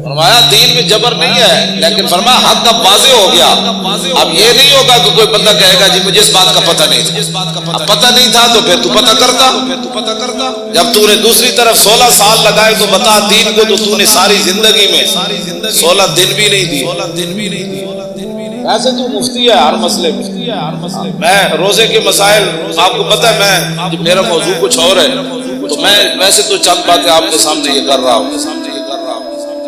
فرمایا دین میں جبر نہیں ہے، لیکن فرمایا حق اب واضح ہو گیا، اب یہ نہیں ہوگا کہ کوئی بندہ کہے گا جی مجھے اس بات کا پتہ نہیں تھا، اب پتہ نہیں تھا تو پھر تو پتہ کرتا، جب تو نے دوسری طرف 16 سال لگائے تو بتا دین کو تو نے ساری زندگی میں 16 دن بھی نہیں دی۔ ایسے تو مفتی ہے ہر مسئلے میں، میں روزے کے مسائل آپ کو پتہ ہے، میں میرا موضوع کچھ اور ہے تو میں ویسے تو چند باتیں آپ کے سامنے یہ کر رہا ہوں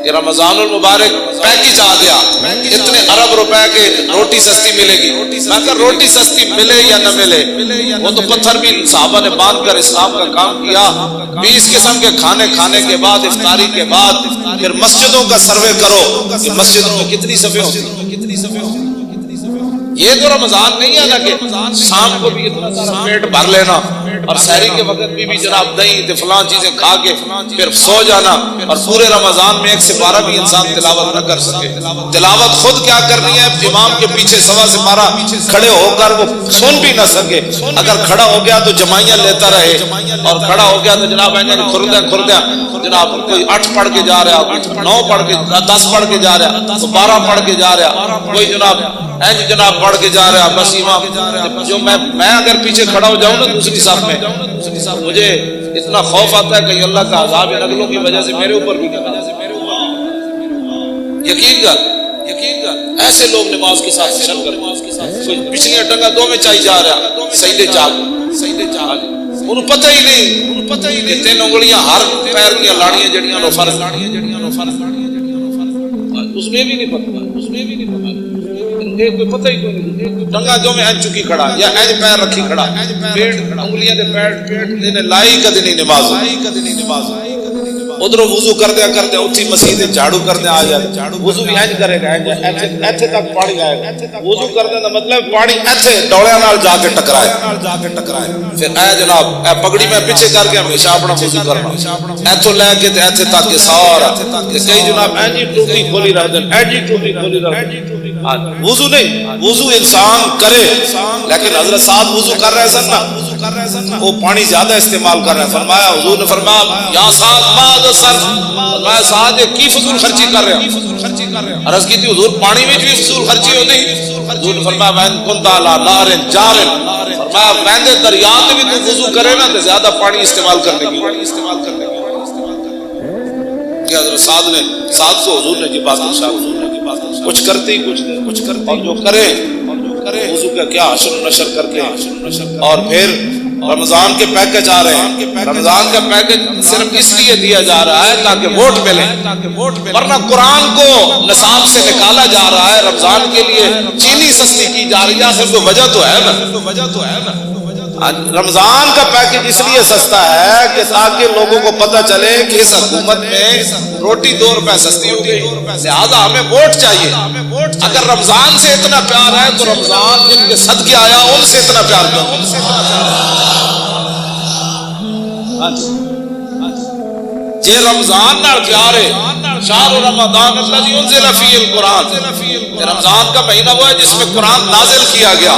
کہ رمضان المبارک پیکج آ گیا، اتنے ارب روپے کے روٹی سستی ملے گی، میں کہا روٹی سستی ملے یا نہ ملے، وہ تو پتھر بھی صحابہ نے باندھ کر اسلام کا کام کیا، 20 قسم کے کھانے کھانے کے بعد افطاری کے بعد پھر مسجدوں کا سروے کرو کہ مسجدوں میں کتنی صفیں ہوتی ہیں۔ یہ تو رمضان نہیں ہے نا کہ شام کو بھی اتنا سارا پیٹ بھر لینا اور سحری کے وقت بھی جناب دہی فلاں چیزیں کھا کے پھر سو جانا، اور پورے رمضان میں 1 سپارہ بھی انسان تلاوت نہ کر سکے۔ تلاوت خود کیا کرنی ہے، امام کے پیچھے 1.25 سپارہ کھڑے ہو کر وہ سن بھی نہ سکے، اگر کھڑا ہو گیا تو جمائیاں لیتا رہے، اور کھڑا ہو گیا تو جناب کھردیا جناب کوئی 8 پڑھ کے جا رہا، 9 پڑھ کے 10 پڑھ کے جا رہا، تو 12 پڑھ کے جا رہا، کوئی جناب پڑھ کے جا رہا، بس امام جو میں اگر پیچھے کھڑا ہو جاؤں نا دوسری صف میں، مجھے اتنا خوف آتا ہے کہ اللہ کا عذاب نقلوں کی وجہ سے میرے اوپر بھی یقین کر ایسے لوگ نماز کے ساتھ چل کر کوئی پچھلیاں ٹنگا 2 میں چاہی جا رہا، سجدے جاگ انہوں پتہ ہی نہیں کہ 3 انگلیاں ہر پیر کی لاڑیاں جڑیاں نو فرض، اس میں بھی نہیں پتہ کوئی پتہ ہی کوئی نہیں، ٹنگا 2 میں اینج چکی کھڑا یا اینج پیر رکھی کھڑا، پیٹ انگلیاں دے پیٹ نے لائی کدی نہیں نماز، ادھر وضو کردیا اٹھی مسیح جھاڑو کردیا آ جائے، وضو بھی اینج کرے گا، ایتھے تک پانی آئے گا، وضو کردے دا مطلب پانی ایتھے ڈوڑیاں نال جا کے ٹکرائے، پھر اے جناب اے پگڑی میں پیچھے کر کے ہمیشہ اپنا وضو کرنا، ایتھوں لے کے تے ایتھے تک کے سارا کئی جناب اینجی ٹوٹی کھولی رکھ دیں، وضو نہیں، وضو انسان کرے، لیکن حضرت صاحب وضو کر رہے سن نا وہ پانی زیادہ استعمال کر رہے ہیں، فرمایا حضور نے فرمایا یا سعد بعد سر، فرمایا سعد کی فضول خرچی کر رہے ہیں، عرض کی تھی حضور پانی میں بھی فضول خرچی ہوتی، حضور نے فرمایا وین کنت علی نار جار، فرمایا ویندے دریا میں بھی تو وضو کرے نا تو زیادہ پانی استعمال کرنے کی کہ حضرت سعد کو حضور نے یہ بات کچھ کرتے ہی کچھ کرتے، اور جو کرے وضو کا کیا حشر و نشر کر کے، اور پھر رمضان کے پیکج آ رہے ہیں، رمضان کا پیکج صرف اس لیے دیا جا رہا ہے تاکہ ووٹ ملے، ورنہ قرآن کو نصاب سے نکالا جا رہا ہے، رمضان کے لیے چینی سستی کی جا رہی ہے، صرف تو وجہ تو ہے نا، رمضان کا پیکج اس لیے سستا ہے کہ تاکہ لوگوں کو پتہ چلے کہ اس حکومت میں روٹی 2 روپے سستی ہوتی ہے، لہٰذا ہمیں ووٹ چاہیے، اگر رمضان سے اتنا پیار ہے تو رمضان جن کے صدقے آیا ان سے اتنا پیار کرو، جے رمضان نال پیار ہے، شہر رمضان الذی انزل فیہ القرآن، رمضان کا مہینہ وہ ہے جس میں قرآن نازل کیا گیا،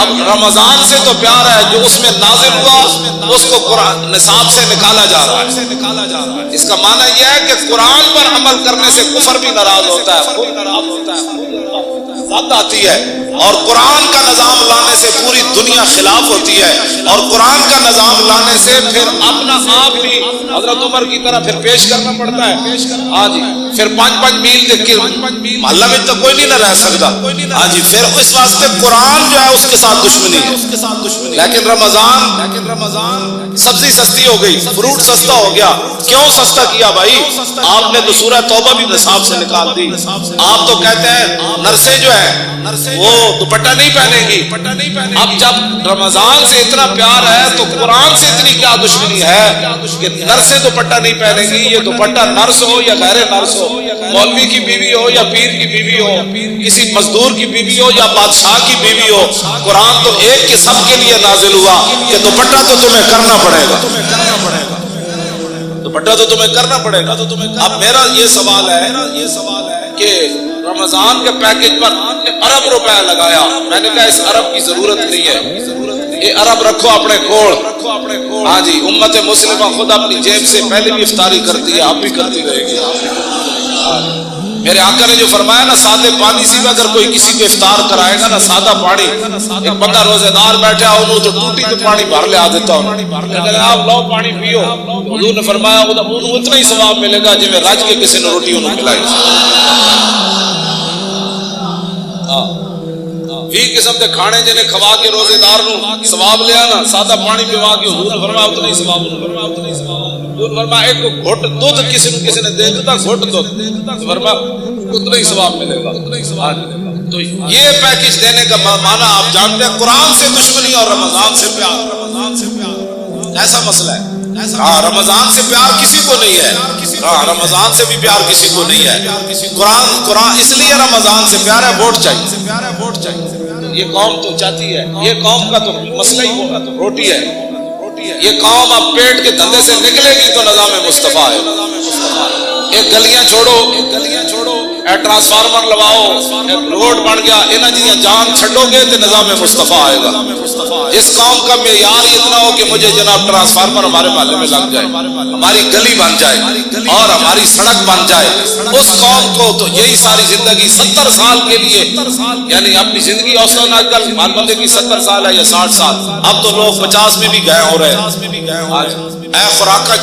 اب رمضان سے تو پیار ہے، جو اس میں نازل ہوا اس کو قرآن نصاب سے نکالا جا رہا ہے، اس کا معنی یہ ہے کہ قرآن پر عمل کرنے سے کفر بھی ناراض ہوتا ہے، ذات آتی ہے، اور قرآن کا نظام لانے سے پوری دنیا خلاف ہوتی ہے، اور قرآن کا نظام لانے سے پھر اپنا آپ بھی حضرت عمر کی طرح پھر پیش کرنا پڑتا ہے، ہاں جی، پھر 5 میل دیکھ کے محلہ میں تو کوئی نہیں نہ رہ سکتا، ہاں جی، پھر اس واسطے قرآن جو ہے اس کے ساتھ دشمنی ہے، لیکن رمضان سبزی سستی ہو گئی، فروٹ سستا ہو گیا، کیوں سستا کیا بھائی؟ آپ نے تو سورہ توبہ بھی نصاب سے نکال دی، آپ تو کہتے ہیں نرسیں جو ہے وہ دوپٹہ نہیں پہنے گی، اب جب رمضان سے اتنا پیار ہے تو قرآن سے اتنی کیا دشمنی ہے کہ نرسیں دوپٹہ نہیں پہنے گی، یہ دوپٹہ نرس ہو یا غیر نرس ہو، مولوی کی بیوی ہو یا پیر کی بیوی ہو، کسی مزدور کی بیوی ہو یا بادشاہ کی بیوی ہو، قرآن تو ایک کے سب کے لیے نازل ہوا کہ دوپٹہ تو تمہیں کرنا پڑے گا، دوپٹہ تو تمہیں کرنا پڑے گا۔ اب میرا یہ سوال ہے کہ رمضان کے پیکج پر ارب روپے لگایا، میں نے کہا اس ارب کی ضرورت نہیں ہے، یہ ارب رکھو اپنے کھول، ہاں جی، امت مسلمہ خود اپنی جیب سے پہلے بھی افطاری کرتی ہے، اب بھی کرتی رہے گی، میرے آقا نے جو فرمایا نا سادے پانی سے بھی اگر کوئی کسی کو افطار کرائے گا نا سادہ پانی، ایک بندہ روزے دار بیٹھا انہوں تو ٹوٹی تو پانی بھر لے آ دیتا ہوں، اگر آپ لو پانی پیو، حضور نے فرمایا انہوں اتنا ہی ثواب ملے گا جی میں رج کے کسی نے روٹی انہوں کھلائی۔ بھی قسم کے کھانے جنہیں کھوا کے روزے دار نو ثواب لیا نا سادہ پانی پیوا کے حضور نے فرمایا اتنا ہی ثواب، حضور فرمایا ایک گھٹ دودھ کسی نے دے دیتا گھٹ دودھ فرمایا اتنا ہی ثواب ملے گا۔ تو یہ پیکج دینے کا معنی آپ جانتے ہیں، قرآن سے دشمنی اور رمضان سے پیار، ایسا مسئلہ ہے۔ ہاں رمضان سے پیار کسی کو نہیں ہے، ہاں رمضان سے بھی پیار کسی کو نہیں ہے، قرآن اس لیے رمضان سے پیار ہے، ووٹ چاہیے، یہ قوم تو چاہتی ہے، یہ قوم کا تو مسئلہ ہی ہوگا تو روٹی ہے، یہ قوم اب پیٹ کے دھندے سے نکلے گی تو نظام مصطفیٰ ہے۔ ایک گلیاں چھوڑو، اے ٹرانسفارمر لواؤ، ایک روڈ بن گیا، انہاں جیاں جان چھڈو گے تو نظام مصطفیٰ آئے گا۔ اس قوم کا معیار اتنا ہو کہ مجھے جناب ٹرانسفارمر ہمارے محلے میں لگ جائے، ہماری گلی بن جائے اور ہماری سڑک بن جائے، اس قوم کو تو یہی ساری زندگی 70 سال کے لیے، یعنی اپنی زندگی اوسطاً آج کل مان بندے کی 70 سال ہے یا 60 سال، اب تو لوگ 50 میں بھی گئے ہو رہے ہیں۔ اے خوراکاں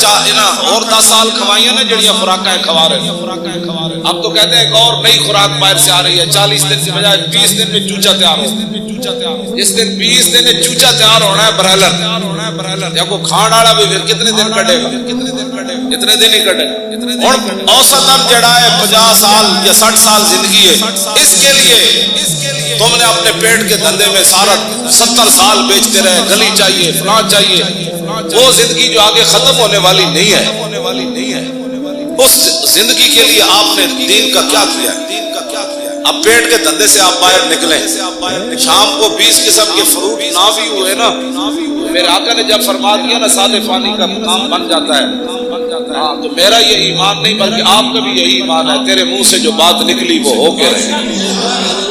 اور 10 سال کھوائیاں نا جڑیاں خوراکاں کھوا رہے ہیں، اب تو کہتے ہیں ایک اور نئی خوراک باہر سے آ رہی ہے، 40 دن کی بجائے 20 دن میں چوچا تیار ہو، اس دن 20 دن میں چوچا تیار ہونا ہے، برائلر یا کوئی کھان والا بھی پھر کتنے دن کٹے گا، اتنے دن ہی کٹے گا۔ اور اوسطاً جڑا ہے 50 سال یا 60 سال زندگی ہے، اس کے لیے تم نے اپنے پیٹ کے دھندے میں سارا 70 سال بیچتے رہے، گلی چاہیے فلاں چاہیے، وہ زندگی جو آگے ختم ہونے والی نہیں ہے، اس زندگی کے لیے آپ نے دین کا کیا کیا ہے؟ اب پیٹ کے دھندے سے آپ باہر نکلیں، شام کو 20 قسم کے فروٹ نہ بھی ہوئے نا، میرے آقا نے جب فرما دیا نا سادے پانی کا کام بن جاتا ہے، ہاں تو میرا یہ ایمان نہیں بلکہ آپ کا بھی یہی ایمان ہے، تیرے منہ سے جو بات نکلی وہ ہو کے رہے۔